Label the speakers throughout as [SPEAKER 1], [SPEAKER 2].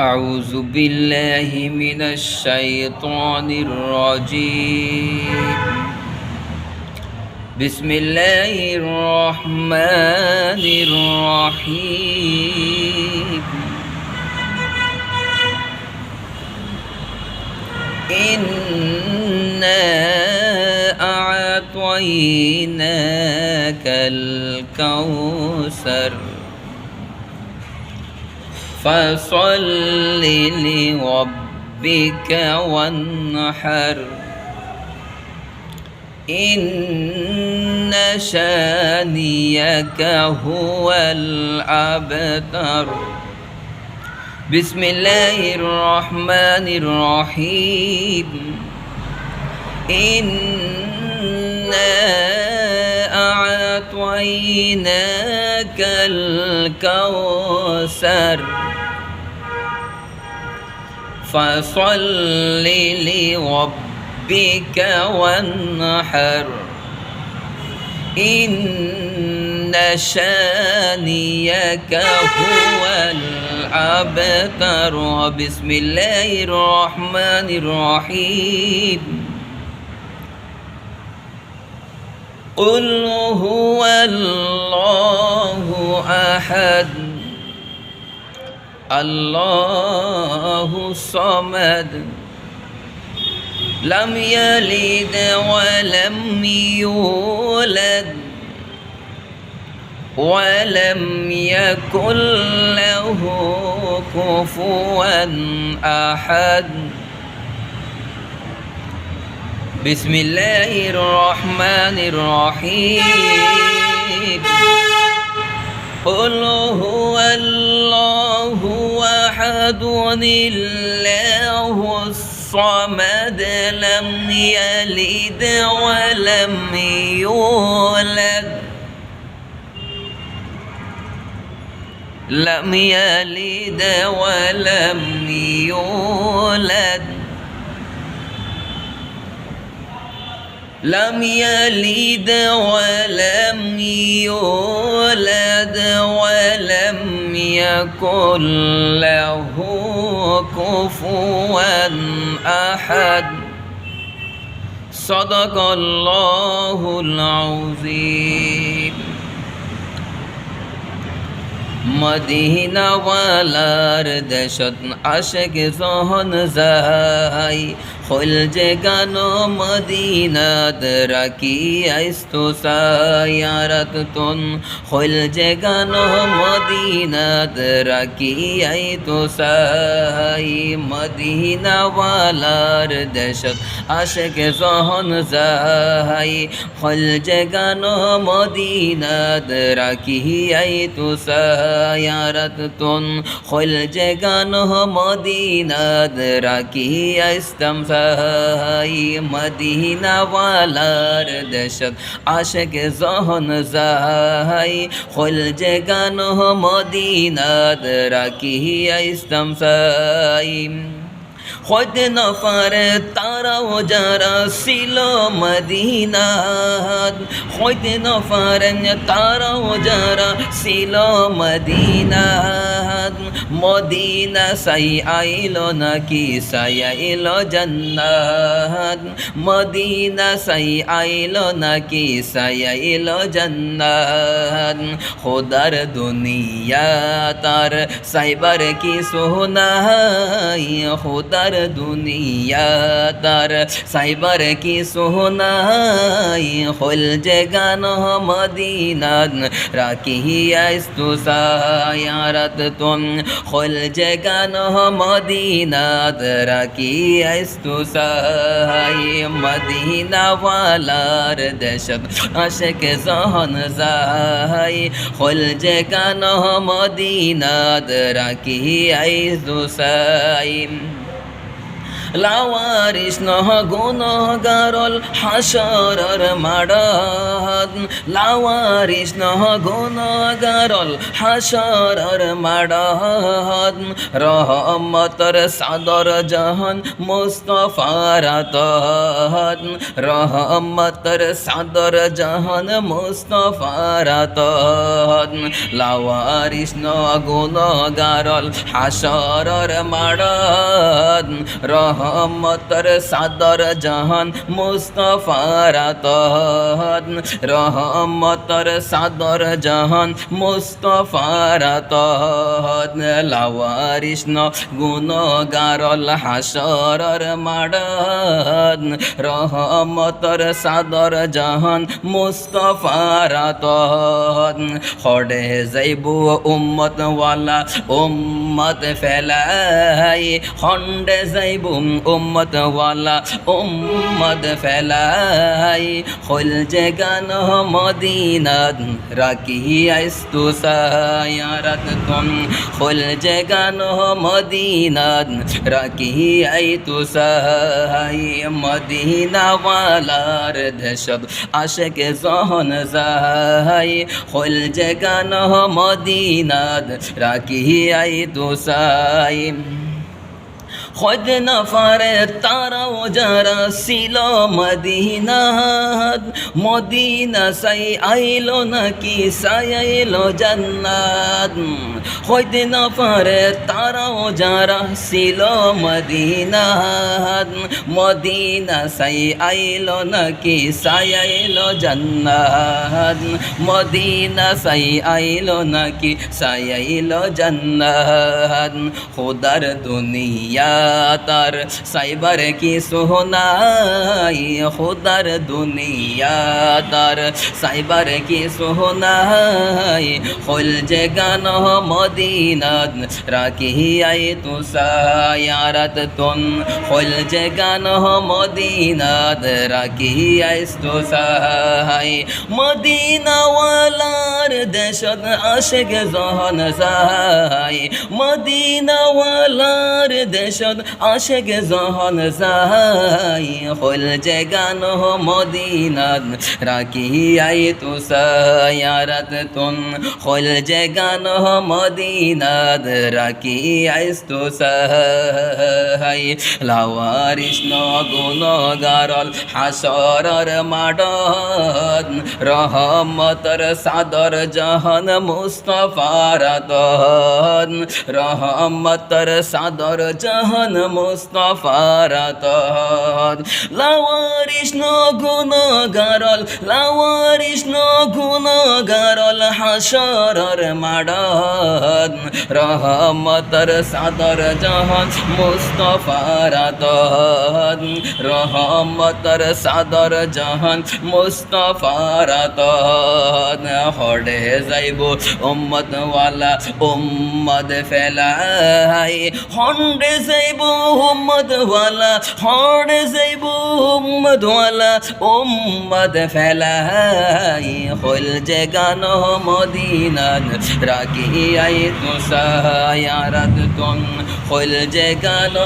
[SPEAKER 1] أعوذ بالله من الشيطان الرجيم. بسم الله الرحمن الرحيم. إنا أعطيناك الكوثر فصل لربك وانحر إن شانيك هو الأبتر. بسم الله الرحمن الرحيم. إنا أعطيناك الكوثر فصل لربك وانحر إن شانيك هو الأبتر. بسم الله الرحمن الرحيم. قل هو الله أحد الله الصمد لم يلد ولم يولد ولم يكن له كفوا أحد. بسم الله الرحمن الرحيم. قل هو الله أحد الله الصمد لم يلد ولم يولد لم يلد ولم يولد لم يلد ولم يولد ولم يكن له كفوا أحد. صدق الله العظيم. Medina ওয়ালার দেশত আশেক John যাই হল যে গান মদিনাত রাখি আইस्तो সায়ারাত তুন হল যে গান মদিনাত রাখি আইতো সাই। মদিনা ওয়ালার দেশত আশেক জহন যাই হল যে গান মদিনাত রাখি আইতো সায়ারাত তুন হল যে গান মদিনাত রাখি আইস্তম সাই। মদিনা ওয়ালার দেশত আশেক জহন যাই হল যে গান মদিনাত রাখি আইস্তম সাই। খোদ নফর তারাও যারা ছিল মদিনাত খোদ নফর তারাও যারা ছিল মদিনাত মদিনা সাই আইলো নাকি সাই আইলো জান্নাত মদিনা সাই আইলো নাকি সাই আইলো জান্নাত। খোদার দুনিয়া তার সাইবার কি সোনাই খোদার দুনিয়া তার সাইবার কি সোনাই হল যে গান মদিনাত রাখি আইস্তু সায়ারাত তুন হল যে গান মদিনাত রাখি আইস্তু সাই। মদিনা ওয়ালার দেশত আশেক জহন যাই হল যে গান মদিনাত রাখি আইস্তু সাই। লাওয়ারিস নহ গুণগারল হাসরর মাডাত লাওয়ারিস নহ গুণগারল হাসরর মাডাত রহমতর সাদর জাহান মুস্তফার আতাত রহমতর সাদর জাহান মুস্তফার আতাত লাওয়ারিস নহ গুণগারল হাসরর মাডাত রহমতর সাদর জাহান মুস্তফার আতাত রহমতর সাদর জাহান মুস্তফার আতাত লাওয়ারিস নহ গুণগারল হাসরর মাডাত রহমতর সাদর জাহান মুস্তফার আতাত হড়ে যাইবু উম্মত ওয়ালা উম্মত ফেলাই হন্ডে যাইবু উম্মত ওয়ালা উম্মত ফেলাই হল যে গান মদিনাত রাখি আইস্তু সায়ারাত তুম হল যে গান মদিনাত রাখি আইতু সাহাই মদিনা ওয়ালার দেশত আশেক জহন যাই হল যে গান মদিনাত রাখি আইতু সাই খোদ নফরে তারাও যারা ছিল মদিনাত মদিনা সাই আইলো নাকি সাই আইলো জান্নাত খোদ নফরে তারাও যারা ছিল মদিনাত মদিনা সাই আইলো নাকি সাই আইলো জান্নাত মদিনা সাই আইলো নাকি সাই আইলো জান্নাত খোদার দুনিয়া তার সাইবার কি সোহনাই খুদার দুনিয়া তার সাইবার কি সোহনাই হল যে গান মদিনাত রাখি আই তু সায়ারাত তুন হল যে গান মদিনাত রাখি আইস তু সাহাই মদিনা ওয়ালার দেশত আশেক জহন সাহাই মদিনা ওয়ালার দেশত আশেক জহন যাই হল যে গান মদিনাত রাখি আই তু সায়ারাত তুন হল যে গান মদিনাত রাখি আইস তু সাহাই লাওয়ারিস নহ গুণগারল হাসরর মাডাত রহমতর সাদর জাহান মুস্তফার আতাত রহমতর সাদর জাহান মুস্তফার আতাত লাওয়ারিস নহ গুণগারল লাওয়ারিস নহ গুণগারল হাসরর মাডাত রহমতর সাদর জাহান মুস্তফার আতাত রহমতর সাদর জাহান মুস্তফার আতাত হড়ে যাইব উম্মত ওয়ালা উম্মত ফেলাই হন্ডে যাইব উম্মত ওয়ালা হড়ে যাইব উম্মত ওয়ালা উম্মত ফেলাই হল যে গান মদিনাত রাখি আই তু সায়ারাত তুন হল যে গান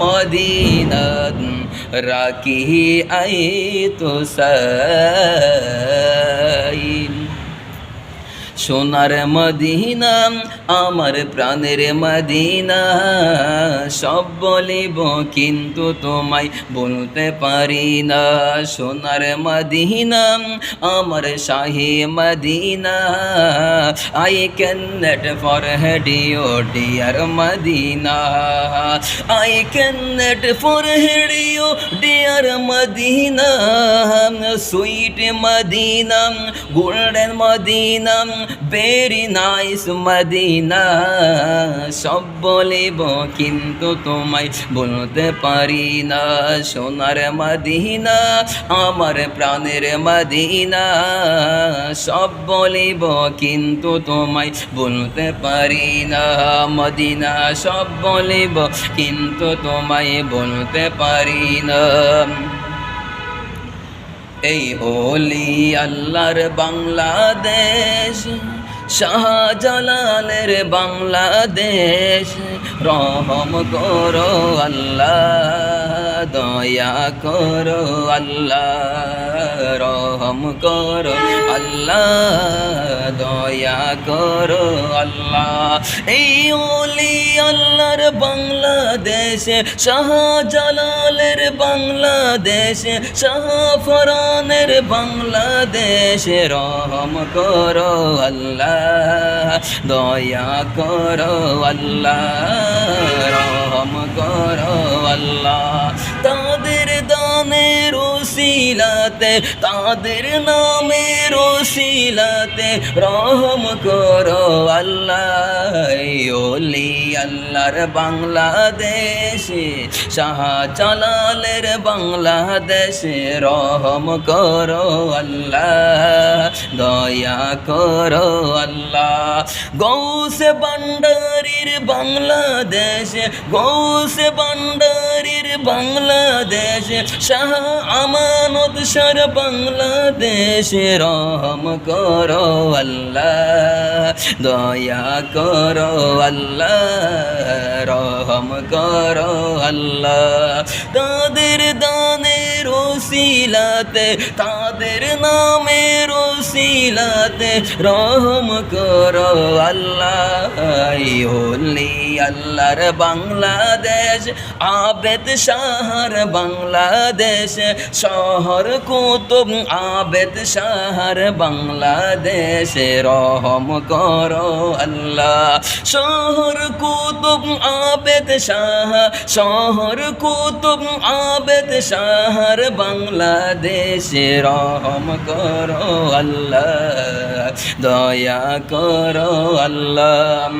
[SPEAKER 1] মদিনাত রাখি আই তু সাই সোনার মদিনা আমার প্রাণের মদিনা সব বলিব কিন্তু তোমায় বলতে পারি না সোনার মদিনা আমার শাহী Medina I can not forget you dear Medina I can not forget you dear Medina sweet Medina golden Medina very nice Medina সব বলিব কিন্তু তোমায় বলতে পারি না সোনার মদিনা আমার প্রাণের মদিনা সব বলিব কিন্তু তোমায় বলতে পারি না মদিনা সব বলিব কিন্তু তোমায় বলতে পারি না এই ওলি আল্লাহর বাংলাদেশ শাহজালালের বাংলাদেশ রহম করো আল্লাহ দয়া করো আল্লাহ রহম করো আল্লাহ দয়া করো আল্লাহ এই ওলি আল্লাহর বাংলাদেশে শাহজালালের বাংলাদেশে শাহফরানের বাংলাদেশে রহম করো আল্লাহ দয়া করো আল্লাহ রহম করো আল্লাহ তাদের দানের ওসিলাতে তাদের নামের ওসিলাতে রহম করো আল্লাহ ওলি আল্লাহর বাংলাদেশে শাহজালালের বাংলাদেশে রহম করো আল্লাহ দয়া করো আল্লাহ গৌসে ভান্ডারীর বাংলাদেশে গৌসে ভান্ডারীর বাংলাদেশে শাহ আমানত শাহ বাংলাদেশে রহম করো আল্লাহ দয়া করো আল্লাহ রহম করো আল্লাহ তাদের দানের ওসিলাতে তাদের নামের ওসিলাতে রহম করো আল্লাহ ওলি আল্লাহর বাংলাদেশ আবেদ শাহর বাংলাদেশ শহর কুতুব আবেদ শাহর বাংলাদেশ রহম করো আল্লাহ শহর কুতুব আবেদ শাহ শহর কুতুব আবেদ শাহর বাংলাদেশ রহম করো আল্লাহ দয়া করো আল্লাহ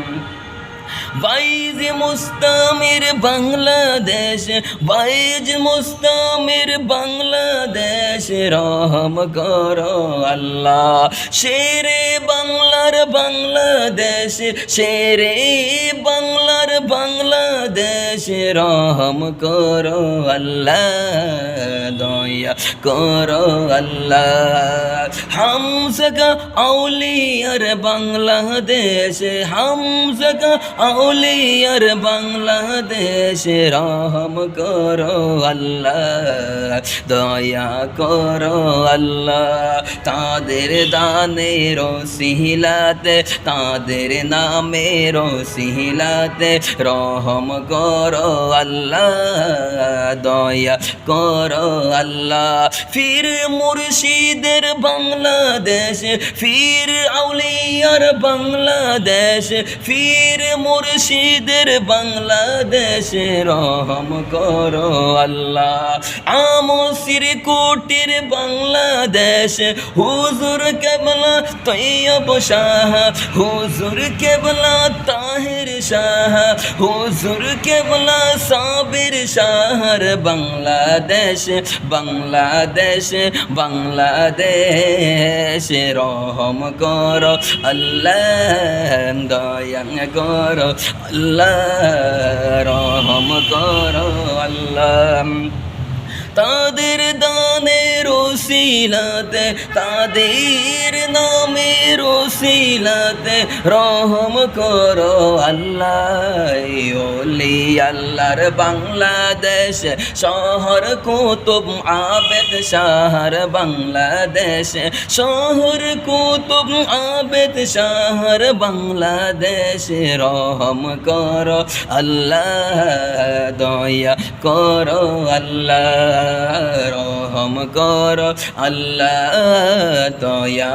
[SPEAKER 1] বাইজ মুস্তামির বাংলাদেশ বাইজ মুস্তামির বাংলাদেশ রহম করো আল্লাহ শেরে বাংলার বাংলাদেশ শেরে বাংলার বাংলাদেশ রহম করো আল্লাহ দয়া করো আল্লাহ হামসকা আউলিয়ার বাংলাদেশ হামসকা আউলিয়ার বাংলাদেশ রহম করো আল্লাহ দয়া করো আল্লাহ তাদের দানের ওসিলাতে তাদের নামের ওসিলাতে রহম করো আল্লাহ দয়া করো আল্লাহ ফির মুর্শিদের বাংলাদেশ ফির আউলিয়ার বাংলাদেশ ফির মুর্শিদের বাংলাদেশে রহম করো আল্লাহ আমসির কোটির বাংলাদেশ হুজুর কেবলা তৈয়ব শাহ হুজুর কেবলা তাহির শাহ হুজুর কেবলা সাবির শাহর বাংলাদেশ বাংলাদেশ বাংলাদেশ রহম করো আল্লাহ দয়া করো আল্লাহ রহম করো আল্লাহ তাদের দানের ওসিলাতে তাদের নামের ওসিলাতে রহম করো আল্লাহ ওলি আল্লাহর বাংলাদেশ শহর কুতুব আবেদ শাহর বাংলাদেশ শহর কুতুব আবেদ শাহর বাংলাদেশ রহম করো আল্লাহ দয়া করো আল্লাহ রহম করো আল্লাহ দয়া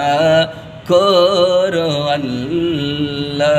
[SPEAKER 1] করো আল্লাহ